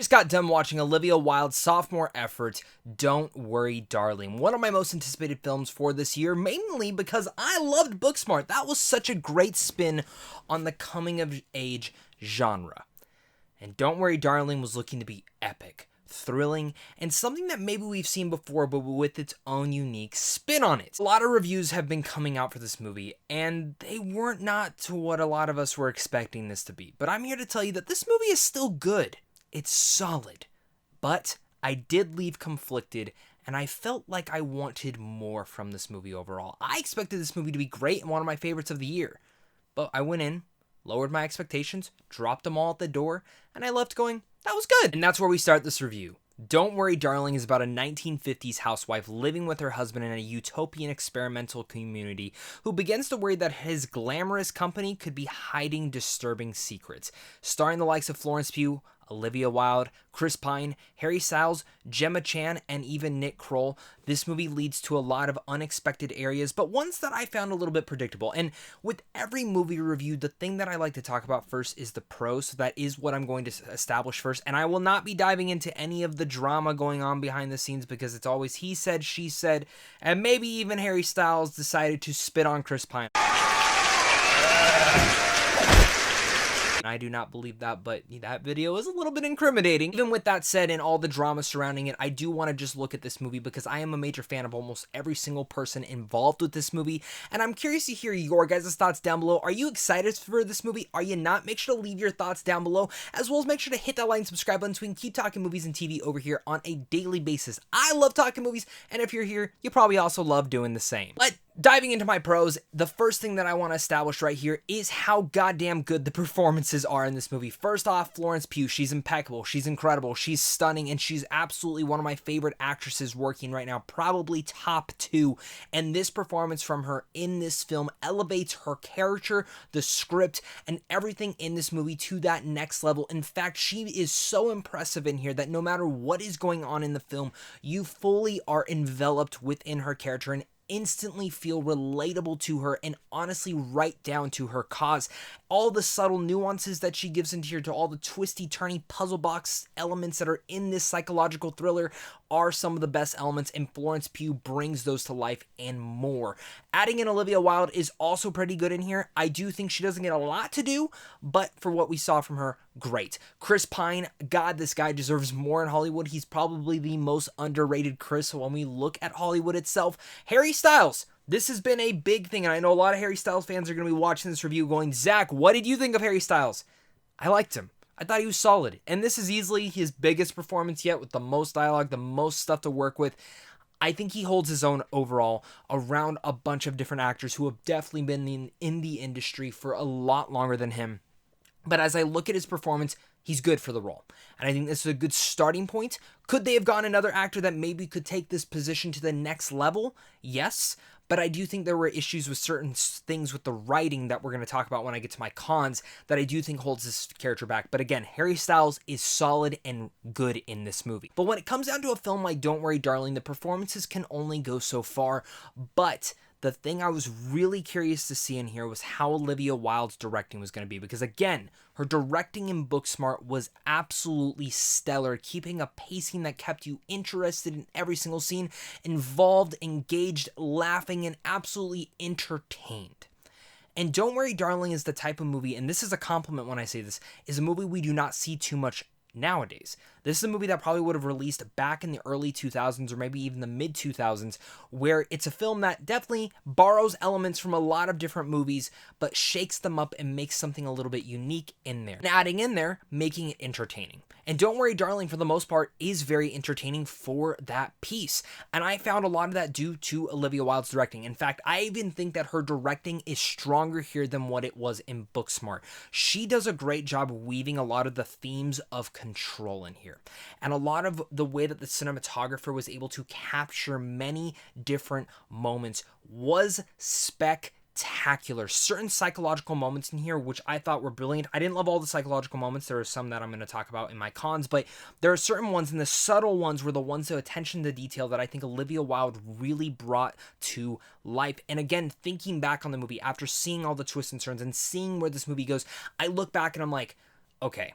Just got done watching Olivia Wilde's sophomore effort, Don't Worry Darling, one of my most anticipated films for this year, mainly because I loved Booksmart. That was such a great spin on the coming-of-age genre. And Don't Worry Darling was looking to be epic, thrilling, and something that maybe we've seen before, but with its own unique spin on it. A lot of reviews have been coming out for this movie, and they weren't not to what a lot of us were expecting this to be. But I'm here to tell you that this movie is still good. It's solid, but I did leave conflicted, and I felt like I wanted more from this movie overall. I expected this movie to be great and one of my favorites of the year, but I went in, lowered my expectations, dropped them all at the door, and I left going, that was good. And that's where we start this review. Don't Worry Darling is about a 1950s housewife living with her husband in a utopian experimental community who begins to worry that his glamorous company could be hiding disturbing secrets. Starring the likes of Florence Pugh, Olivia Wilde, Chris Pine, Harry Styles, Gemma Chan, and even Nick Kroll. This movie leads to a lot of unexpected areas, but ones that I found a little bit predictable. And with every movie review, the thing that I like to talk about first is the pros, so that is what I'm going to establish first. And I will not be diving into any of the drama going on behind the scenes because it's always he said, she said, and maybe even Harry Styles decided to spit on Chris Pine. I do not believe that, but that video is a little bit incriminating. Even with that said and all the drama surrounding it, I do want to just look at this movie because I am a major fan of almost every single person involved with this movie, and I'm curious to hear your guys' thoughts down below. Are you excited for this movie? Are you not? Make sure to leave your thoughts down below, as well as make sure to hit that like and subscribe button so we can keep talking movies and TV over here on a daily basis. I love talking movies, and if you're here, you probably also love doing the same. But diving into my pros, the first thing that I want to establish right here is how goddamn good the performances are in this movie. First off, Florence Pugh, she's impeccable, she's incredible, she's stunning, and she's absolutely one of my favorite actresses working right now, probably top 2. And this performance from her in this film elevates her character, the script, and everything in this movie to that next level. In fact, she is so impressive in here that no matter what is going on in the film, you fully are enveloped within her character and instantly feel relatable to her and honestly right down to her cause. All the subtle nuances that she gives into here, to all the twisty, turny puzzle box elements that are in this psychological thriller are some of the best elements, and Florence Pugh brings those to life and more. Adding in Olivia Wilde is also pretty good in here. I do think she doesn't get a lot to do, but for what we saw from her, great. Chris Pine, God, this guy deserves more in Hollywood. He's probably the most underrated Chris when we look at Hollywood itself. Harry Styles, this has been a big thing, and I know a lot of Harry Styles fans are going to be watching this review going, Zach, what did you think of Harry Styles? I liked him. I thought he was solid, and this is easily his biggest performance yet, with the most dialogue, the most stuff to work with. I think he holds his own overall around a bunch of different actors who have definitely been in the industry for a lot longer than him. But as I look at his performance, he's good for the role. And I think this is a good starting point. Could they have gone another actor that maybe could take this position to the next level? Yes. But I do think there were issues with certain things with the writing that we're going to talk about when I get to my cons that I do think holds this character back. But again, Harry Styles is solid and good in this movie. But when it comes down to a film like Don't Worry Darling, the performances can only go so far. But the thing I was really curious to see in here was how Olivia Wilde's directing was going to be. Because again, her directing in Booksmart was absolutely stellar, keeping a pacing that kept you interested in every single scene, involved, engaged, laughing, and absolutely entertained. And Don't Worry Darling is the type of movie, and this is a compliment when I say this, is a movie we do not see too much nowadays. This is a movie that probably would have released back in the early 2000s or maybe even the mid 2000s, where it's a film that definitely borrows elements from a lot of different movies, but shakes them up and makes something a little bit unique in there. And adding in there, making it entertaining. And Don't Worry Darling, for the most part, is very entertaining for that piece. And I found a lot of that due to Olivia Wilde's directing. In fact, I even think that her directing is stronger here than what it was in Booksmart. She does a great job weaving a lot of the themes of control in here. And a lot of the way that the cinematographer was able to capture many different moments was spectacular. Certain psychological moments in here, which I thought were brilliant. I didn't love all the psychological moments. There are some that I'm going to talk about in my cons, but there are certain ones, and the subtle ones were the ones that attention to detail that I think Olivia Wilde really brought to life. And again, thinking back on the movie after seeing all the twists and turns and seeing where this movie goes, I look back and I'm like, okay,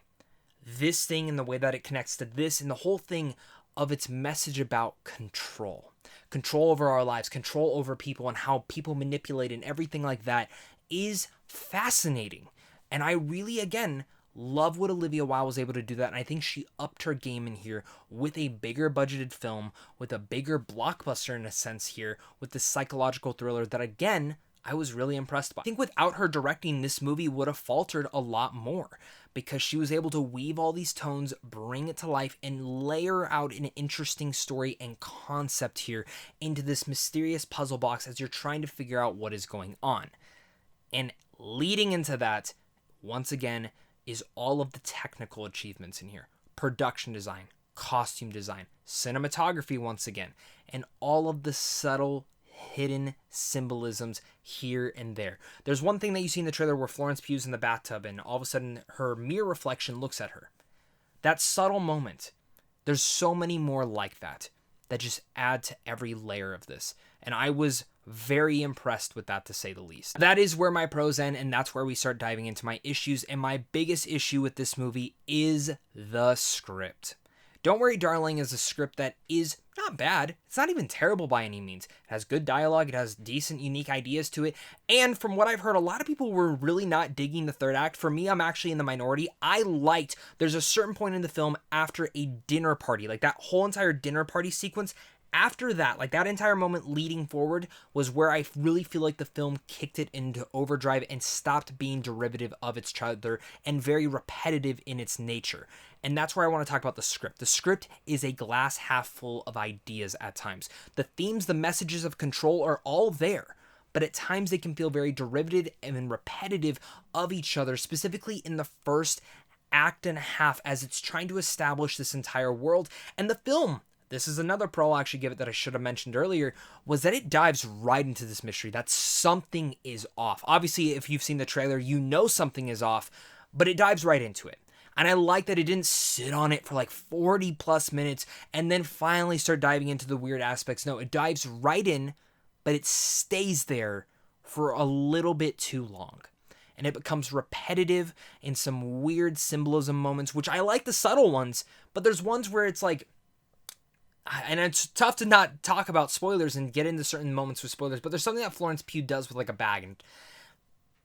this thing and the way that it connects to this and the whole thing of its message about control. Control over our lives, control over people, and how people manipulate and everything like that is fascinating. And I really, again, love what Olivia Wilde was able to do that. And I think she upped her game in here with a bigger budgeted film, with a bigger blockbuster in a sense here, with this psychological thriller that, again, I was really impressed by. I think without her directing, this movie would have faltered a lot more because she was able to weave all these tones, bring it to life, and layer out an interesting story and concept here into this mysterious puzzle box as you're trying to figure out what is going on. And leading into that, once again, is all of the technical achievements in here. Production design, costume design, cinematography once again, and all of the subtle hidden symbolisms here and there. There's one thing that you see in the trailer where Florence Pugh's in the bathtub and all of a sudden her mirror reflection looks at her. That subtle moment. There's so many more like that just add to every layer of this. And I was very impressed with that, to say the least. That is where my pros end, and that's where we start diving into my issues. And my biggest issue with this movie is the script. Don't Worry Darling is a script that is not bad. It's not even terrible by any means. It has good dialogue. It has decent, unique ideas to it. And from what I've heard, a lot of people were really not digging the third act. For me, I'm actually in the minority. There's a certain point in the film after a dinner party, like that whole entire dinner party sequence. After that, like that entire moment leading forward was where I really feel like the film kicked it into overdrive and stopped being derivative of each other and very repetitive in its nature. And that's where I want to talk about the script. The script is a glass half full of ideas at times. The themes, the messages of control are all there, but at times they can feel very derivative and repetitive of each other, specifically in the first act and a half as it's trying to establish this entire world. And the film, this is another pro I'll actually give it that I should have mentioned earlier, was that it dives right into this mystery, that something is off. Obviously, if you've seen the trailer, you know something is off, but it dives right into it. And I like that it didn't sit on it for like 40 plus minutes and then finally start diving into the weird aspects. No, it dives right in, but it stays there for a little bit too long. And it becomes repetitive in some weird symbolism moments, which I like the subtle ones, but there's ones where it's like, and it's tough to not talk about spoilers and get into certain moments with spoilers, but there's something that Florence Pugh does with like a bag.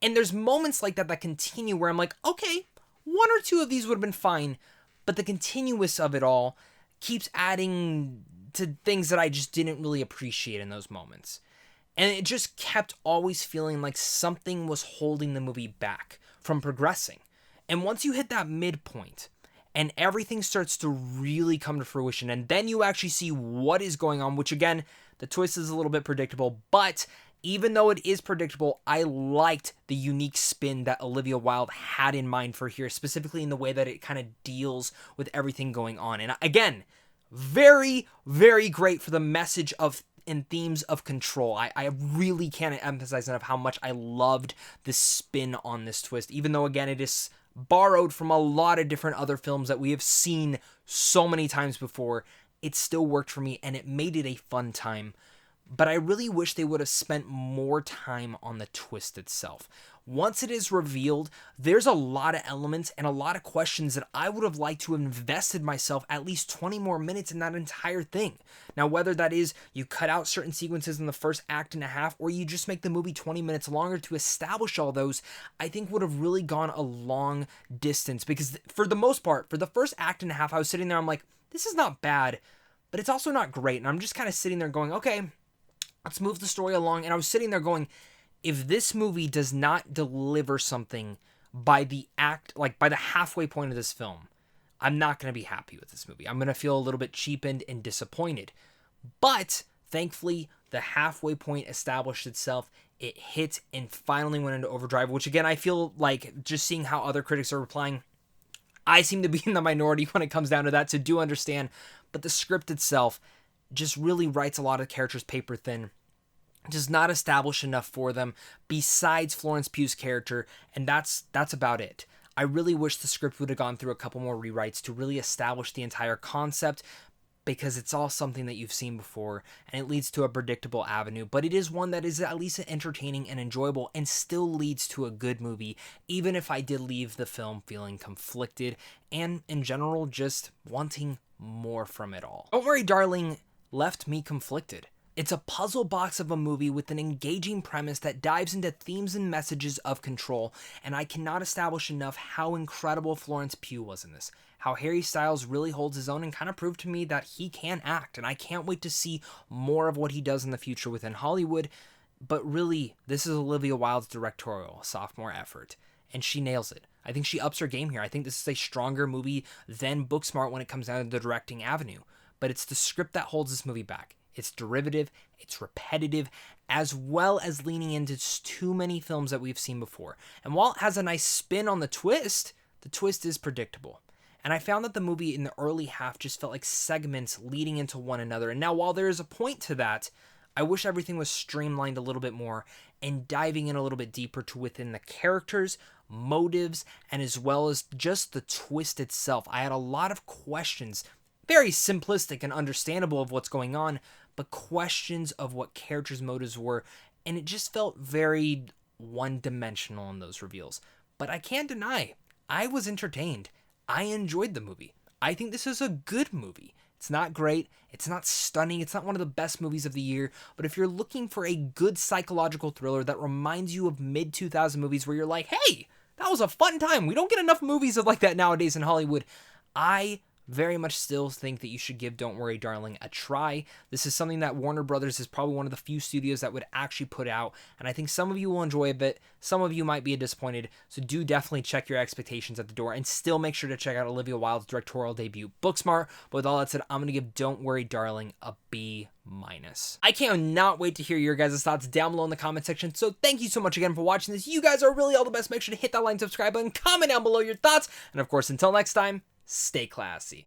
And there's moments like that continue where I'm like, okay, one or two of these would have been fine, but the continuous of it all keeps adding to things that I just didn't really appreciate in those moments. And it just kept always feeling like something was holding the movie back from progressing. And once you hit that midpoint, and everything starts to really come to fruition, and then you actually see what is going on, which again, the twist is a little bit predictable, but even though it is predictable, I liked the unique spin that Olivia Wilde had in mind for here, specifically in the way that it kind of deals with everything going on. And again, very, very great for the message of and themes of control. I really can't emphasize enough how much I loved the spin on this twist, even though, again, it is borrowed from a lot of different other films that we have seen so many times before. It still worked for me, and it made it a fun time. But I really wish they would have spent more time on the twist itself. Once it is revealed, there's a lot of elements and a lot of questions that I would have liked to have invested myself at least 20 more minutes in that entire thing. Now, whether that is you cut out certain sequences in the first act and a half, or you just make the movie 20 minutes longer to establish all those, I think would have really gone a long distance. Because for the most part, for the first act and a half, I was sitting there, I'm like, this is not bad, but it's also not great. And I'm just kind of sitting there going, okay, let's move the story along. And I was sitting there going, if this movie does not deliver something by the halfway point of this film, I'm not going to be happy with this movie. I'm going to feel a little bit cheapened and disappointed. But thankfully, the halfway point established itself. It hit and finally went into overdrive, which again, I feel like just seeing how other critics are replying, I seem to be in the minority when it comes down to that, so do understand. But the script itself just really writes a lot of characters paper thin. Does not establish enough for them besides Florence Pugh's character, and that's about it. I really wish the script would have gone through a couple more rewrites to really establish the entire concept, because it's all something that you've seen before and it leads to a predictable avenue, but it is one that is at least entertaining and enjoyable and still leads to a good movie, even if I did leave the film feeling conflicted and in general just wanting more from it all. Don't Worry Darling left me conflicted. It's a puzzle box of a movie with an engaging premise that dives into themes and messages of control, and I cannot establish enough how incredible Florence Pugh was in this. How Harry Styles really holds his own and kind of proved to me that he can act, and I can't wait to see more of what he does in the future within Hollywood. But really, this is Olivia Wilde's directorial sophomore effort, and she nails it. I think she ups her game here. I think this is a stronger movie than Booksmart when it comes down to the directing avenue, but it's the script that holds this movie back. It's derivative, it's repetitive, as well as leaning into too many films that we've seen before. And while it has a nice spin on the twist is predictable. And I found that the movie in the early half just felt like segments leading into one another. And now while there is a point to that, I wish everything was streamlined a little bit more and diving in a little bit deeper to within the characters, motives, and as well as just the twist itself. I had a lot of questions, very simplistic and understandable of what's going on, but questions of what characters' motives were, and it just felt very one-dimensional in those reveals. But I can't deny, I was entertained. I enjoyed the movie. I think this is a good movie. It's not great, it's not stunning, it's not one of the best movies of the year, but if you're looking for a good psychological thriller that reminds you of mid-2000 movies where you're like, hey, that was a fun time, we don't get enough movies like that nowadays in Hollywood, I very much still think that you should give Don't Worry Darling a try. This is something that Warner Brothers is probably one of the few studios that would actually put out, and I think some of you will enjoy a bit, some of you might be disappointed, so do definitely check your expectations at the door, and still make sure to check out Olivia Wilde's directorial debut, Booksmart. But with all that said, I'm going to give Don't Worry Darling a B-. I cannot wait to hear your guys' thoughts down below in the comment section, so thank you so much again for watching this. You guys are really all the best. Make sure to hit that like and subscribe button, comment down below your thoughts, and of course, until next time, stay classy.